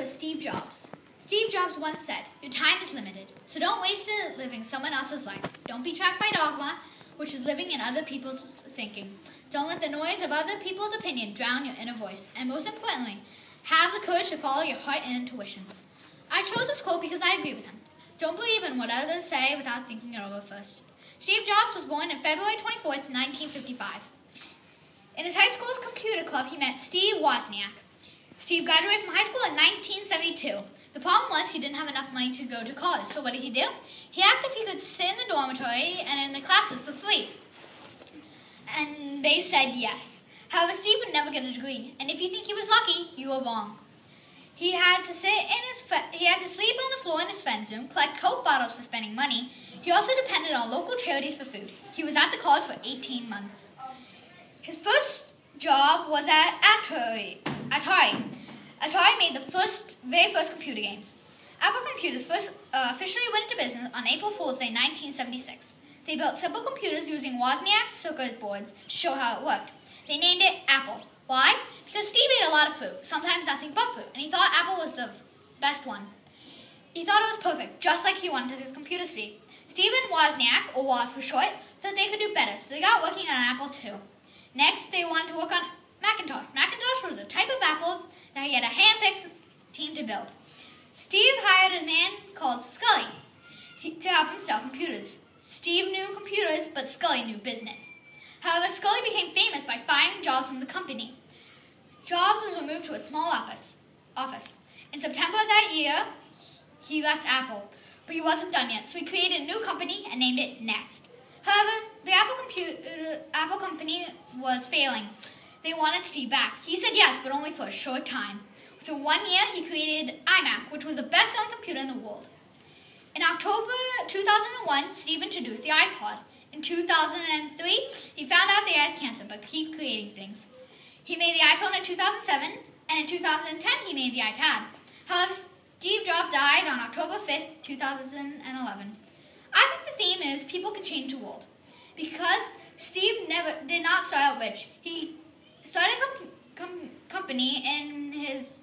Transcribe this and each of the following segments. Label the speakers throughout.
Speaker 1: was Steve Jobs. Steve Jobs once said, "Your time is limited, so don't waste it living someone else's life. Don't be trapped by dogma, which is living in other people's thinking. Don't let the noise of other people's opinion drown your inner voice. And most importantly, have the courage to follow your heart and intuition." I chose this quote because I agree with him. Don't believe in what others say without thinking it over first. Steve Jobs was born on February 24th, 1955. In his high school's computer club, he met Steve Wozniak. Steve graduated from high school in 1972. The problem was he didn't have enough money to go to college, so what did he do? He asked if he could sit in the dormitory and in the classes for free. And they said yes. However, Steve would never get a degree, and if you think he was lucky, you were wrong. He had to sleep on the floor in his friend's room, collect Coke bottles for spending money. He also depended on local charities for food. He was at the college for 18 months. His first job was at Atari. Atari made the very first computer games. Apple Computers first officially went into business on April Fool's Day 1976. They built simple computers using Wozniak's circuit boards to show how it worked. They named it Apple. Why? Because Steve ate a lot of food, sometimes nothing but food, and he thought Apple was the best one. He thought it was perfect, just like he wanted his computers to be. Steve and Wozniak, or Woz for short, thought they could do better, so they got working on Apple II. Next, they wanted to work on Macintosh. Macintosh was a type of Apple that he had a hand-picked team to build. Steve hired a man called Scully to help him sell computers. Steve knew computers, but Scully knew business. However, Scully became famous by firing Jobs from the company. Jobs was removed to a small office. In September of that year, he left Apple, but he wasn't done yet, so he created a new company and named it Next. However, the Apple company was failing. They wanted Steve back. He said yes, but only for a short time. Within 1 year, he created iMac, which was the best-selling computer in the world. In October 2001, Steve introduced the iPod. In 2003, he found out they had cancer, but keep creating things. He made the iPhone in 2007, and in 2010, he made the iPad. However, Steve Jobs died on October 5th, 2011. I think the theme is people can change the world. Because Steve did not start out rich. He started a company in his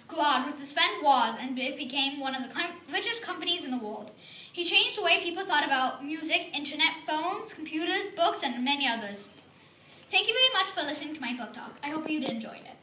Speaker 1: garage with his friend Woz, and it became one of the richest companies in the world. He changed the way people thought about music, internet, phones, computers, books, and many others. Thank you very much for listening to my book talk. I hope you enjoyed it.